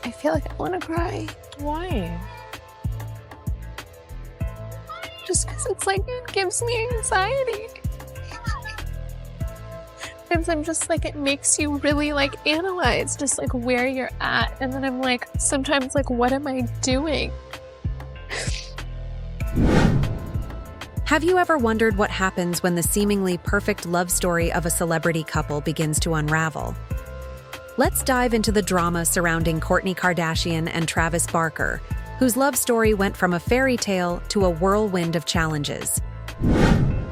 I feel like I want to cry. Why? Just because it's like, it gives me anxiety. Because I'm just like, it makes you really like analyze just like where you're at. And then I'm like, sometimes like, what am I doing? Have you ever wondered what happens when the seemingly perfect love story of a celebrity couple begins to unravel? Let's dive into the drama surrounding Kourtney Kardashian and Travis Barker, whose love story went from a fairy tale to a whirlwind of challenges.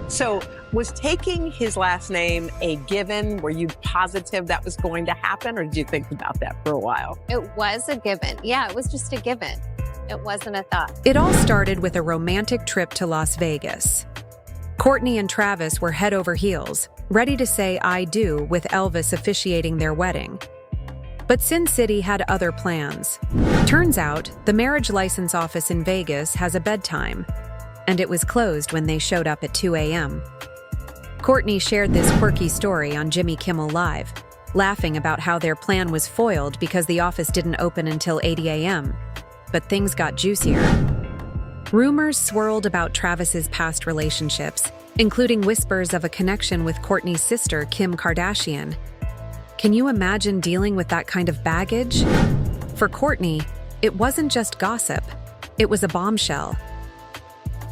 So, was taking his last name a given? Were you positive that was going to happen, or did you think about that for a while? It was a given. Yeah, it was just a given. It wasn't a thought. It all started with a romantic trip to Las Vegas. Kourtney and Travis were head over heels, ready to say I do with Elvis officiating their wedding. But Sin City had other plans. Turns out, the marriage license office in Vegas has a bedtime, and it was closed when they showed up at 2 a.m. Kourtney shared this quirky story on Jimmy Kimmel Live, laughing about how their plan was foiled because the office didn't open until 8 a.m. But things got juicier. Rumors swirled about Travis's past relationships, including whispers of a connection with Kourtney's sister, Kim Kardashian. Can you imagine dealing with that kind of baggage? For Kourtney, it wasn't just gossip, it was a bombshell.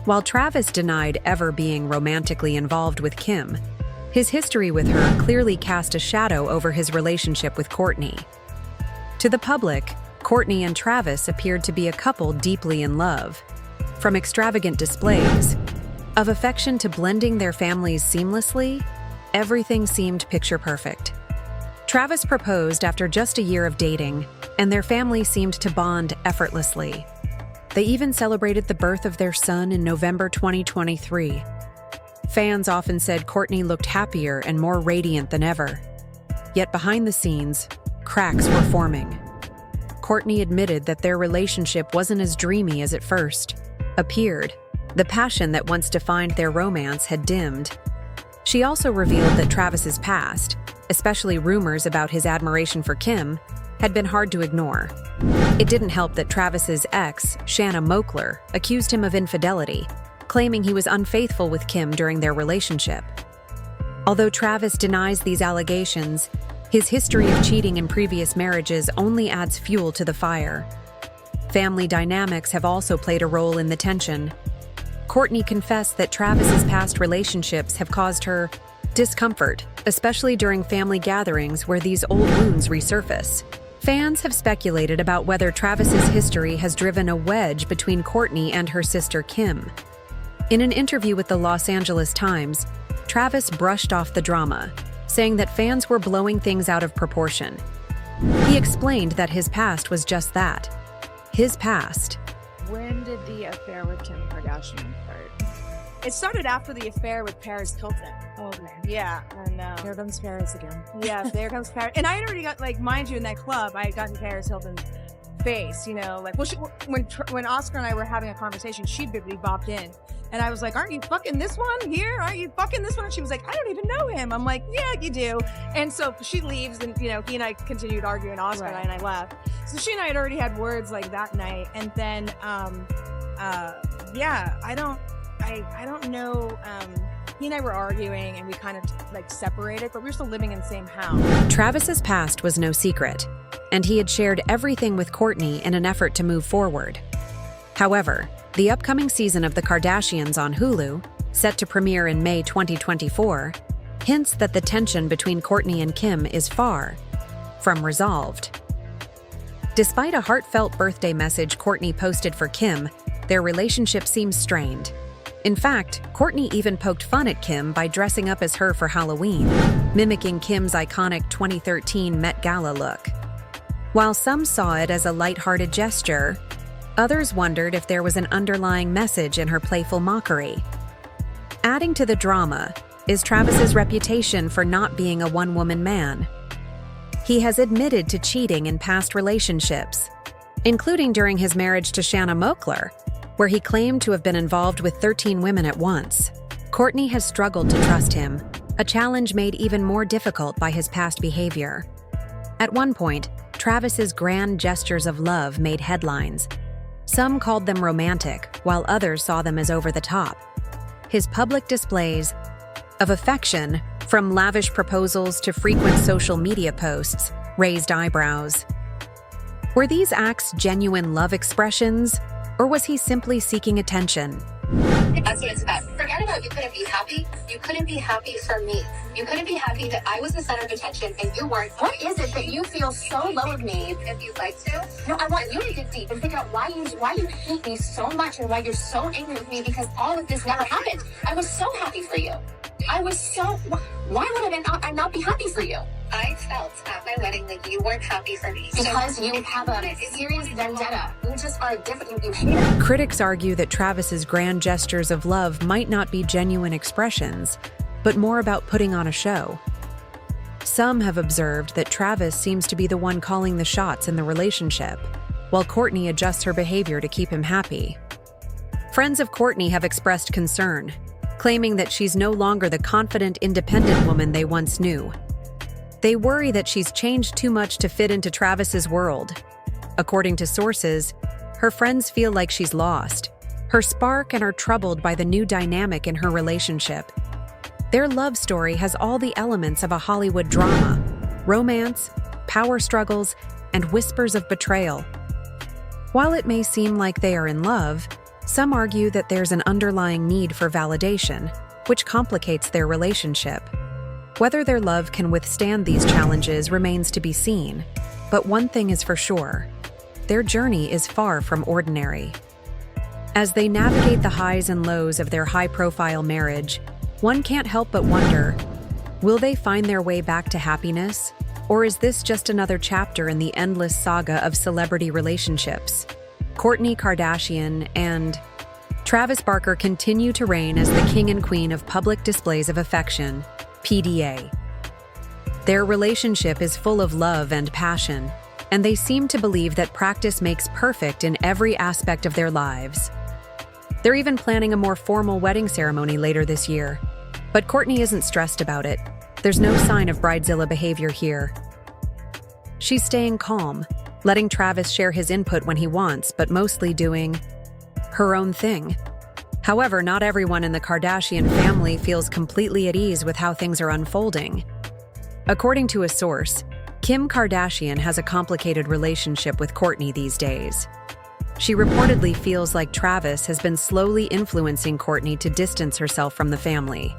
While Travis denied ever being romantically involved with Kim, his history with her clearly cast a shadow over his relationship with Kourtney. To the public, Kourtney and Travis appeared to be a couple deeply in love. From extravagant displays of affection to blending their families seamlessly, everything seemed picture perfect. Travis proposed after just a year of dating, and their family seemed to bond effortlessly. They even celebrated the birth of their son in November 2023. Fans often said Kourtney looked happier and more radiant than ever. Yet behind the scenes, cracks were forming. Kourtney admitted that their relationship wasn't as dreamy as it first appeared. The passion that once defined their romance had dimmed. She also revealed that Travis's past, especially rumors about his admiration for Kim, had been hard to ignore. It didn't help that Travis's ex, Shanna Moakler, accused him of infidelity, claiming he was unfaithful with Kim during their relationship. Although Travis denies these allegations, his history of cheating in previous marriages only adds fuel to the fire. Family dynamics have also played a role in the tension. Kourtney confessed that Travis's past relationships have caused her discomfort, especially during family gatherings where these old wounds resurface. Fans have speculated about whether Travis's history has driven a wedge between Kourtney and her sister Kim. In an interview with the Los Angeles Times, Travis brushed off the drama, saying that fans were blowing things out of proportion. He explained that his past was just that, his past. When did the affair with Kim Kardashian start? It started after the affair with Paris Hilton. Okay. Yeah, and Here comes Paris again. yeah, there comes Paris. And I had already got, like, mind you, in that club, I had gotten Paris Hilton's face, you know, like, well, when Oscar and I were having a conversation, she'd really bopped in, and I was like, "Aren't you fucking this one here? Aren't you fucking this one?" And she was like, "I don't even know him." I'm like, "Yeah, you do." And so she leaves, and you know, he and I continued arguing, Oscar Right. and I left. So she and I had already had words like that night, and then, yeah, I don't know. He and I were arguing, and we kind of like separated, but we were still living in the same house. Travis's past was no secret, and he had shared everything with Kourtney in an effort to move forward. However, the upcoming season of The Kardashians on Hulu, set to premiere in May 2024, hints that the tension between Kourtney and Kim is far from resolved. Despite a heartfelt birthday message Kourtney posted for Kim, their relationship seems strained. In fact, Kourtney even poked fun at Kim by dressing up as her for Halloween, mimicking Kim's iconic 2013 Met Gala look. While some saw it as a lighthearted gesture, others wondered if there was an underlying message in her playful mockery. Adding to the drama is Travis's reputation for not being a one-woman man. He has admitted to cheating in past relationships, including during his marriage to Shanna Moakler, where he claimed to have been involved with 13 women at once. Kourtney has struggled to trust him, a challenge made even more difficult by his past behavior. At one point, Travis's grand gestures of love made headlines. Some called them romantic, while others saw them as over the top. His public displays of affection, from lavish proposals to frequent social media posts, raised eyebrows. Were these acts genuine love expressions, or was he simply seeking attention? That's what it's about. Forget about you couldn't be happy. You couldn't be happy for me. You couldn't be happy that I was the center of attention and you weren't. What is it that you feel so low of me? If you'd like to. No, I want you to dig deep and figure out why you hate me so much and why you're so angry with me, because all of this never happened. I was so happy for you. Why would I not be happy for you? I felt at my wedding that you weren't happy for me. Because you have a serious vendetta. You just are different. You hate it. Critics argue that Travis's grand gestures of love might not be genuine expressions, but more about putting on a show. Some have observed that Travis seems to be the one calling the shots in the relationship, while Kourtney adjusts her behavior to keep him happy. Friends of Kourtney have expressed concern, claiming that she's no longer the confident, independent woman they once knew. They worry that she's changed too much to fit into Travis's world. According to sources, her friends feel like she's lost her spark and are troubled by the new dynamic in her relationship. Their love story has all the elements of a Hollywood drama: romance, power struggles, and whispers of betrayal. While it may seem like they are in love, some argue that there's an underlying need for validation, which complicates their relationship. Whether their love can withstand these challenges remains to be seen, but one thing is for sure: their journey is far from ordinary. As they navigate the highs and lows of their high-profile marriage, one can't help but wonder, will they find their way back to happiness? Or is this just another chapter in the endless saga of celebrity relationships? Kourtney Kardashian and Travis Barker continue to reign as the king and queen of public displays of affection, PDA. Their relationship is full of love and passion, and they seem to believe that practice makes perfect in every aspect of their lives. They're even planning a more formal wedding ceremony later this year. But Kourtney isn't stressed about it. There's no sign of bridezilla behavior here. She's staying calm, letting Travis share his input when he wants, but mostly doing her own thing. However, not everyone in the Kardashian family feels completely at ease with how things are unfolding. According to a source, Kim Kardashian has a complicated relationship with Kourtney these days. She reportedly feels like Travis has been slowly influencing Kourtney to distance herself from the family.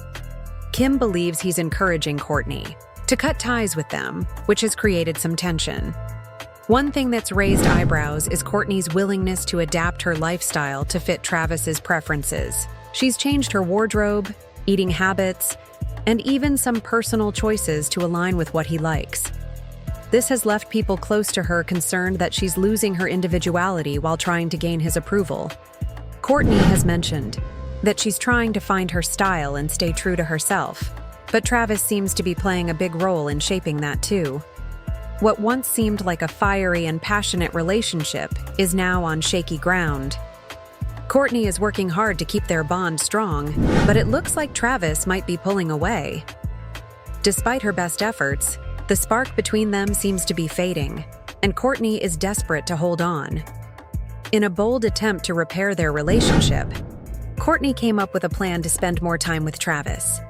Kim believes he's encouraging Kourtney to cut ties with them, which has created some tension. One thing that's raised eyebrows is Kourtney's willingness to adapt her lifestyle to fit Travis's preferences. She's changed her wardrobe, eating habits, and even some personal choices to align with what he likes. This has left people close to her concerned that she's losing her individuality while trying to gain his approval. Kourtney has mentioned that she's trying to find her style and stay true to herself, but Travis seems to be playing a big role in shaping that too. What once seemed like a fiery and passionate relationship is now on shaky ground. Kourtney is working hard to keep their bond strong, but it looks like Travis might be pulling away. Despite her best efforts, the spark between them seems to be fading, and Kourtney is desperate to hold on. In a bold attempt to repair their relationship, Kourtney came up with a plan to spend more time with Travis.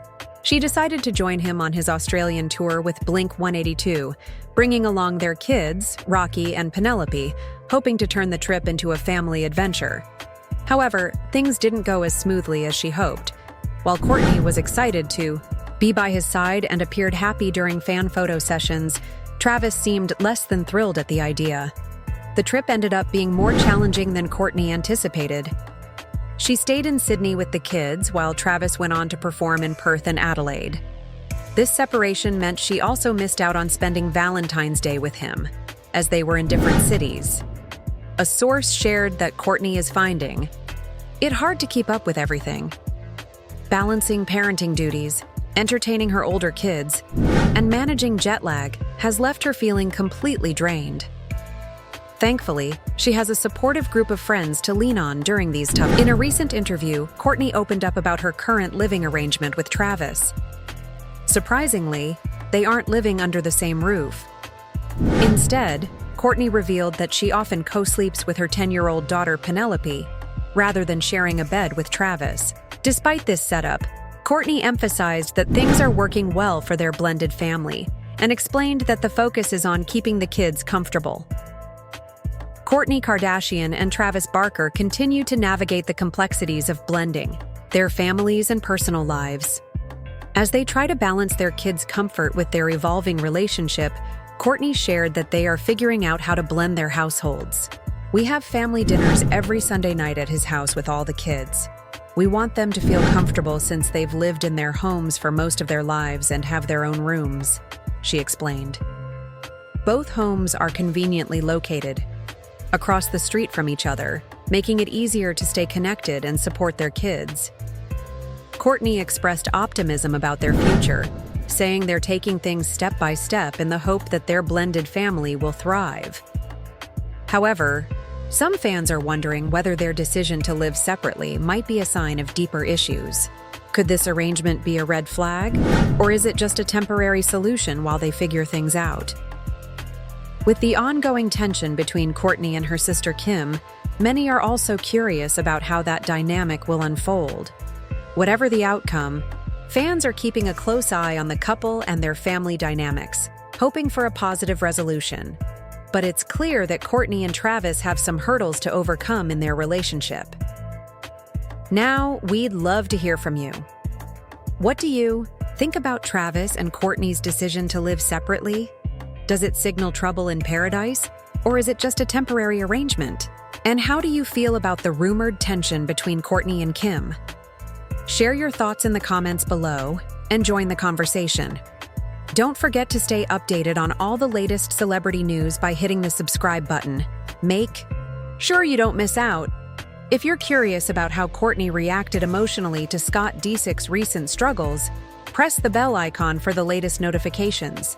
She decided to join him on his Australian tour with Blink 182, bringing along their kids, Rocky and Penelope, hoping to turn the trip into a family adventure. However, things didn't go as smoothly as she hoped. While Kourtney was excited to be by his side and appeared happy during fan photo sessions, Travis seemed less than thrilled at the idea. The trip ended up being more challenging than Kourtney anticipated. She stayed in Sydney with the kids while Travis went on to perform in Perth and Adelaide. This separation meant she also missed out on spending Valentine's Day with him, as they were in different cities. A source shared that Kourtney is finding it hard to keep up with everything. Balancing parenting duties, entertaining her older kids, and managing jet lag has left her feeling completely drained. Thankfully, she has a supportive group of friends to lean on during these tough. In a recent interview, Kourtney opened up about her current living arrangement with Travis. Surprisingly, they aren't living under the same roof. Instead, Kourtney revealed that she often co-sleeps with her 10-year-old daughter Penelope, rather than sharing a bed with Travis. Despite this setup, Kourtney emphasized that things are working well for their blended family and explained that the focus is on keeping the kids comfortable. Kourtney Kardashian and Travis Barker continue to navigate the complexities of blending their families and personal lives. As they try to balance their kids' comfort with their evolving relationship, Kourtney shared that they are figuring out how to blend their households. "We have family dinners every Sunday night at his house with all the kids. We want them to feel comfortable since they've lived in their homes for most of their lives and have their own rooms," she explained. Both homes are conveniently located across the street from each other, making it easier to stay connected and support their kids. Kourtney expressed optimism about their future, saying they're taking things step by step in the hope that their blended family will thrive. However, some fans are wondering whether their decision to live separately might be a sign of deeper issues. Could this arrangement be a red flag, or is it just a temporary solution while they figure things out? With the ongoing tension between Kourtney and her sister Kim, many are also curious about how that dynamic will unfold. Whatever the outcome, fans are keeping a close eye on the couple and their family dynamics, hoping for a positive resolution. But it's clear that Kourtney and Travis have some hurdles to overcome in their relationship. Now, we'd love to hear from you. What do you think about Travis and Kourtney's decision to live separately? Does it signal trouble in paradise, or is it just a temporary arrangement? And how do you feel about the rumored tension between Kourtney and Kim? Share your thoughts in the comments below and join the conversation. Don't forget to stay updated on all the latest celebrity news by hitting the subscribe button. Make sure you don't miss out. If you're curious about how Kourtney reacted emotionally to Scott Disick's recent struggles, press the bell icon for the latest notifications.